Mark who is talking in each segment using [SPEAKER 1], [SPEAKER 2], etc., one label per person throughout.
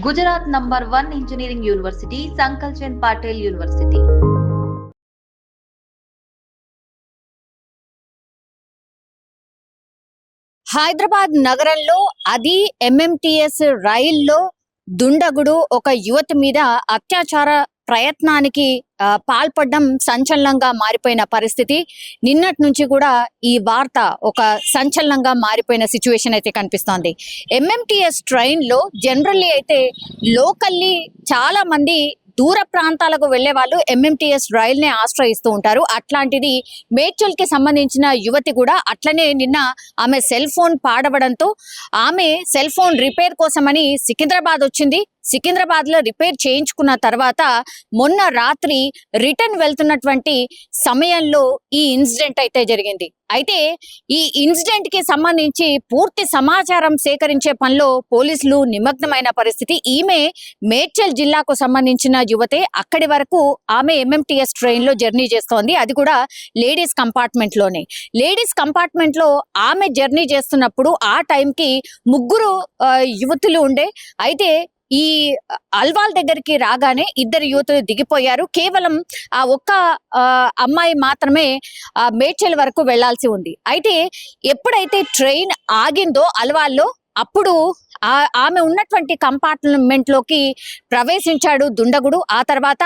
[SPEAKER 1] Gujarat number 1 engineering university Sankalchand Patil university.
[SPEAKER 2] Hyderabad నగరంలో అది MMTS రైల్లో దుండగుడు ఒక యువతి మీద అత్యాచార ప్రయత్నానికి పాల్పడడం సంచలనంగా మారిపోయిన పరిస్థితి. నిన్నటి నుంచి కూడా ఈ వార్త ఒక సంచలనంగా మారిపోయిన సిచ్యువేషన్ అయితే కనిపిస్తోంది. ఎంఎంటీఎస్ ట్రైన్ లో జనరల్లీ అయితే లోకల్లీ చాలా మంది దూర ప్రాంతాలకు వెళ్లే వాళ్ళు ఎంఎంటీఎస్ రైల్ నే ఆశ్రయిస్తూ ఉంటారు. అట్లాంటిది మేడ్చల్ కి సంబంధించిన యువతి కూడా అట్లనే నిన్న ఆమె సెల్ ఫోన్ పాడవడంతో ఆమె సెల్ ఫోన్ రిపేర్ కోసమని సికింద్రాబాద్ వచ్చింది. సికింద్రాబాద్ లో రిపేర్ చేయించుకున్న తర్వాత మొన్న రాత్రి రిటర్న్ వెళ్తున్నటువంటి సమయంలో ఈ ఇన్సిడెంట్ అయితే జరిగింది. అయితే ఈ ఇన్సిడెంట్ కి సంబంధించి పూర్తి సమాచారం సేకరించే పనిలో పోలీసులు నిమగ్నమైన పరిస్థితి. ఈమె మేడ్చల్ జిల్లాకు సంబంధించిన యువతే. అక్కడి వరకు ఆమె ఎంఎంటీఎస్ ట్రైన్ లో జర్నీ చేస్తోంది, అది కూడా లేడీస్ కంపార్ట్మెంట్ లోనే. లేడీస్ కంపార్ట్మెంట్ లో ఆమె జర్నీ చేస్తున్నప్పుడు ఆ టైంకి ముగ్గురు యువతులు ఉండే. అయితే ఈ అల్వాల్ దగ్గరికి రాగానే ఇద్దరు యువతులు దిగిపోయారు. కేవలం ఆ ఒక్క అమ్మాయి మాత్రమే మేడ్చల్ వరకు వెళ్లాల్సి ఉంది. అయితే ఎప్పుడైతే ట్రైన్ ఆగిందో అల్వాల్లో, అప్పుడు ఆమె ఉన్నటువంటి కంపార్ట్మెంట్ లోకి ప్రవేశించాడు దుండగుడు. ఆ తర్వాత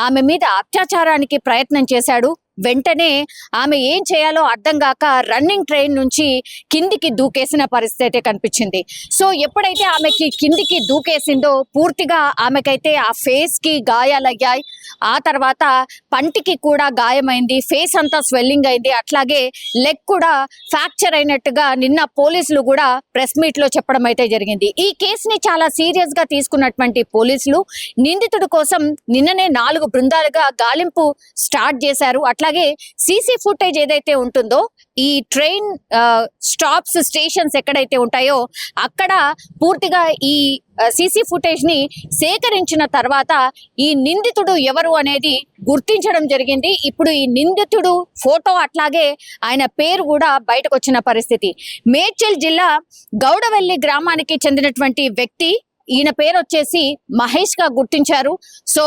[SPEAKER 2] ఆమె మీద అత్యాచారానికి ప్రయత్నం చేశాడు. వెంటనే ఆమె ఏం చేయాలో అర్థం కాక రన్నింగ్ ట్రైన్ నుంచి కిందికి దూకేసిన పరిస్థితి కనిపించింది. సో ఎప్పుడైతే ఆమెకి కిందికి దూకేసిందో పూర్తిగా ఆమెకైతే ఆ ఫేస్ కి గాయాలయ్యాయి. ఆ తర్వాత పంటికి కూడా గాయమైంది, ఫేస్ అంతా స్వెల్లింగ్ అయింది, అట్లాగే లెగ్ కూడా ఫ్రాక్చర్ అయినట్టుగా నిన్న పోలీసులు కూడా ప్రెస్ మీట్ లో చెప్పడం అయితే జరిగింది. ఈ కేసుని చాలా సీరియస్ గా తీసుకున్నటువంటి పోలీసులు నిందితుడి కోసం నిన్ననే 4 బృందాలుగా గాలింపు స్టార్ట్ చేశారు. అట్లాగే సీసీ ఫుటేజ్ ఏదైతే ఉంటుందో, ఈ ట్రైన్ స్టాప్స్ స్టేషన్స్ ఎక్కడైతే ఉంటాయో అక్కడ పూర్తిగా ఈ సీసీ ఫుటేజ్ ని సేకరించిన తర్వాత ఈ నిందితుడు ఎవరు అనేది గుర్తించడం జరిగింది. ఇప్పుడు ఈ నిందితుడు ఫోటో అట్లాగే ఆయన పేరు కూడా బయటకు వచ్చిన పరిస్థితి. మేడ్చల్ జిల్లా గౌడవెల్లి గ్రామానికి చెందినటువంటి వ్యక్తి. ఈయన పేరు వచ్చేసి మహేష్ గా గుర్తించారు. సో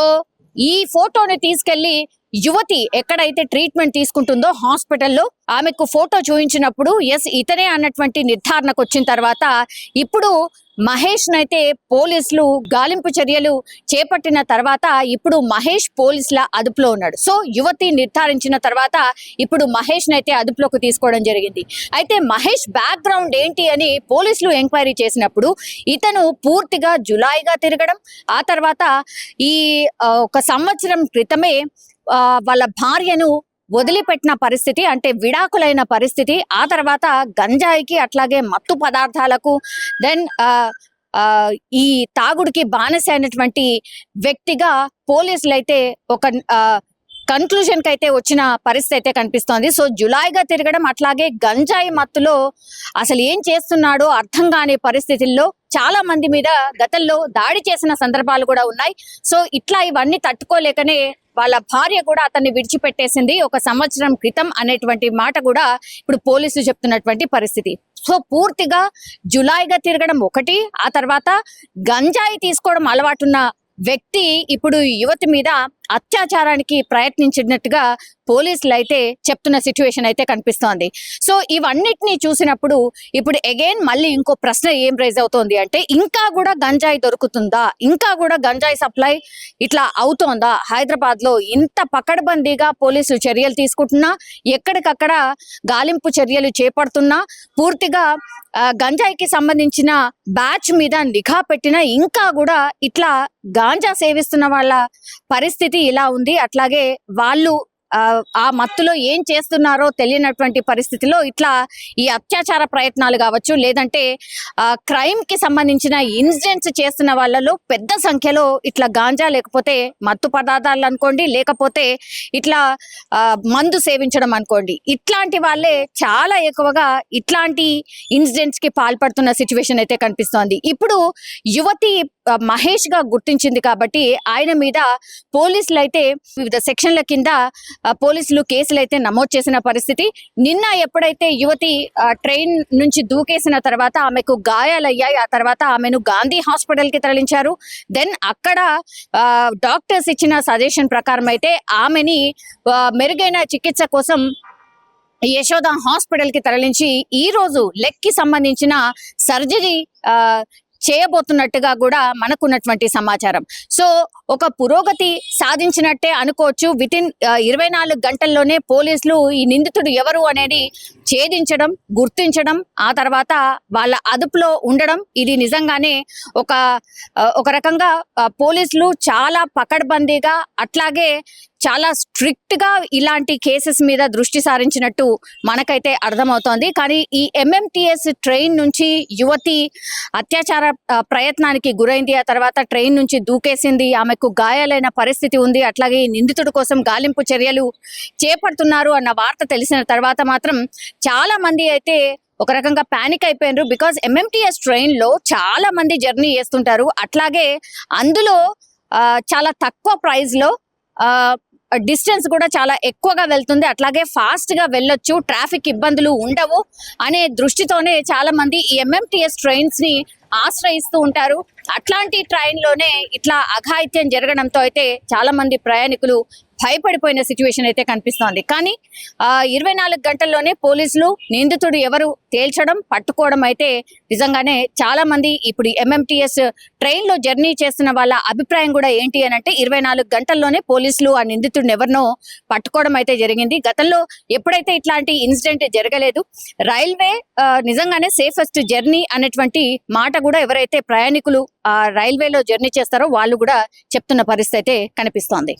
[SPEAKER 2] ఈ ఫోటోని తీసుకెళ్లి యువతి ఎక్కడైతే ట్రీట్మెంట్ తీసుకుంటుందో హాస్పిటల్లో ఆమెకు ఫోటో చూపించినప్పుడు ఎస్ ఇతనే అన్నటువంటి నిర్ధారణకు వచ్చిన తర్వాత ఇప్పుడు మహేష్ నైతే పోలీసులు గాలింపు చర్యలు చేపట్టిన తర్వాత ఇప్పుడు మహేష్ పోలీసుల అదుపులో ఉన్నాడు. సో యువతి నిర్ధారించిన తర్వాత ఇప్పుడు మహేష్ నైతే అదుపులోకి తీసుకోవడం జరిగింది. అయితే మహేష్ బ్యాక్గ్రౌండ్ ఏంటి అని పోలీసులు ఎంక్వైరీ చేసినప్పుడు ఇతను పూర్తిగా జులాయిగా తిరగడం, ఆ తర్వాత ఈ 1 సంవత్సరం క్రితమే వాళ్ళ భార్యను వదిలిపెట్టిన పరిస్థితి, అంటే విడాకులైన పరిస్థితి. ఆ తర్వాత గంజాయికి అట్లాగే మత్తు పదార్థాలకు దెన్ ఈ తాగుడికి బానిస అయినటువంటి వ్యక్తిగా పోలీసులు అయితే ఒక కన్క్లూజన్ కి అయితే వచ్చిన పరిస్థితి అయితే కనిపిస్తోంది. సో జులాయిగా తిరగడం అట్లాగే గంజాయి మత్తులో అసలు ఏం చేస్తున్నాడో అర్థం కాని పరిస్థితుల్లో చాలా మంది మీద గతంలో దాడి చేసిన సందర్భాలు కూడా ఉన్నాయి. సో ఇట్లా ఇవన్నీ తట్టుకోలేకనే వాళ్ళ భార్య కూడా అతన్ని విడిచిపెట్టేసింది 1 సంవత్సరం క్రితం అనేటువంటి మాట కూడా ఇప్పుడు పోలీసులు చెప్తున్నటువంటి పరిస్థితి. సో పూర్తిగా జులాయిగా తిరగడం ఒకటి, ఆ తర్వాత గంజాయి తీసుకోవడం అలవాటున్న వ్యక్తి ఇప్పుడు యువతి మీద అత్యాచారానికి ప్రయత్నించినట్టుగా పోలీసులు అయితే చెప్తున్న సిచ్యువేషన్ అయితే కనిపిస్తోంది. సో ఇవన్నిటిని చూసినప్పుడు ఇప్పుడు అగైన్ మళ్ళీ ఇంకో ప్రశ్న ఏం రైజ్ అవుతోంది అంటే, ఇంకా కూడా గంజాయి దొరుకుతుందా, ఇంకా కూడా గంజాయి సప్లై ఇట్లా అవుతోందా హైదరాబాద్ లో? ఇంత పకడ్బందీగా పోలీసులు చర్యలు తీసుకుంటున్నా, ఎక్కడికక్కడ గాలింపు చర్యలు చేపడుతున్నా, పూర్తిగా గంజాయికి సంబంధించిన బ్యాచ్ మీద నిఘా పెట్టినా ఇంకా కూడా ఇట్లా గాంజా సేవిస్తున్న వాళ్ళ పరిస్థితి ఇలా ఉంది. అట్లాగే వాళ్ళు ఆ మత్తులో ఏం చేస్తున్నారో తెలియనటువంటి పరిస్థితిలో ఇట్లా ఈ అత్యాచార ప్రయత్నాలు కావచ్చు, లేదంటే క్రైమ్ కి సంబంధించిన ఇన్సిడెంట్స్ చేస్తున్న వాళ్ళలో పెద్ద సంఖ్యలో ఇట్లా గాంజా లేకపోతే మత్తు పదార్థాలు అనుకోండి, లేకపోతే ఇట్లా మందు సేవించడం అనుకోండి, ఇట్లాంటి వాళ్ళే చాలా ఎక్కువగా ఇట్లాంటి ఇన్సిడెంట్స్ కి పాల్పడుతున్న సిచ్యువేషన్ అయితే కనిపిస్తోంది. ఇప్పుడు యువతి మహేష్ గా గుర్తించింది కాబట్టి ఆయన మీద పోలీసులు అయితే వివిధ సెక్షన్ల కింద పోలీసులు కేసులు అయితే నమోదు చేసిన పరిస్థితి. నిన్న ఎప్పుడైతే యువతి ట్రైన్ నుంచి దూకేసిన తర్వాత ఆమెకు గాయాలయ్యాయి. ఆ తర్వాత ఆమెను గాంధీ హాస్పిటల్ కి తరలించారు. దెన్ అక్కడ డాక్టర్స్ ఇచ్చిన సజెషన్ ప్రకారం అయితే ఆమెని మెరుగైన చికిత్స కోసం యశోద హాస్పిటల్ కి తరలించి ఈ రోజు లెగ్ కి సంబంధించిన సర్జరీ చేయబోతున్నట్టుగా కూడా మనకున్నటువంటి సమాచారం. సో ఒక పురోగతి సాధించినట్టే అనుకోవచ్చు. వితిన్ 24 గంటల్లోనే పోలీసులు ఈ నిందితుడు ఎవరు అనేది ఛేదించడం, గుర్తించడం, ఆ తర్వాత వాళ్ళ అదుపులో ఉండడం, ఇది నిజంగానే ఒక రకంగా పోలీసులు చాలా పకడ్బందీగా అట్లాగే చాలా స్ట్రిక్ట్ గా ఇలాంటి కేసెస్ మీద దృష్టి సారించినట్టు మనకైతే అర్థమవుతోంది. కానీ ఈ MMTS ట్రైన్ నుంచి యువతి అత్యాచార ప్రయత్నానికి గురైంది. ఆ తర్వాత ట్రైన్ నుంచి దూకేసింది. ఆమెకు గాయాలైన పరిస్థితి ఉంది. అట్లాగే ఈ నిందితుడి కోసం గాలింపు చర్యలు చేపడుతున్నారు అన్న వార్త తెలిసిన తర్వాత మాత్రం చాలా మంది అయితే ఒక రకంగా పానిక్ అయిపోయినారు. బికాజ్ MMTS ట్రైన్ లో చాలా మంది జర్నీ చేస్తుంటారు. అట్లాగే అందులో చాలా తక్కువ ప్రైస్ లో డిస్టెన్స్ కూడా చాలా ఎక్కువగా వెళ్తుంది. అట్లాగే ఫాస్ట్ గా వెళ్ళొచ్చు, ట్రాఫిక్ ఇబ్బందులు ఉండవు అనే దృష్టితోనే చాలా మంది ఈ MMTS ట్రైన్స్ ని ఆశ్రయిస్తూ ఉంటారు. అట్లాంటి ట్రైన్ లోనే ఇట్లా అఘాయిత్యం జరగడంతో అయితే చాలా మంది ప్రయాణికులు భయపడిపోయిన సిచ్యువేషన్ అయితే కనిపిస్తోంది. కానీ 24 గంటల్లోనే పోలీసులు నిందితుడు ఎవరు తేల్చడం, పట్టుకోవడం అయితే నిజంగానే చాలా మంది ఇప్పుడు MMTS ట్రైన్ లో జర్నీ చేస్తున్న వాళ్ళ అభిప్రాయం కూడా ఏంటి అని అంటే 24 గంటల్లోనే పోలీసులు ఆ నిందితుడిని ఎవరినో పట్టుకోవడం అయితే జరిగింది. గతంలో ఎప్పుడైతే ఇట్లాంటి ఇన్సిడెంట్ జరగలేదు. రైల్వే నిజంగానే సేఫెస్ట్ జర్నీ అనేటువంటి మాట కూడా ఎవరైతే ప్రయాణికులు రైల్వేలో జర్నీ చేస్తారో వాళ్ళు కూడా చెప్తున్న పరిస్థితి అయితే కనిపిస్తోంది.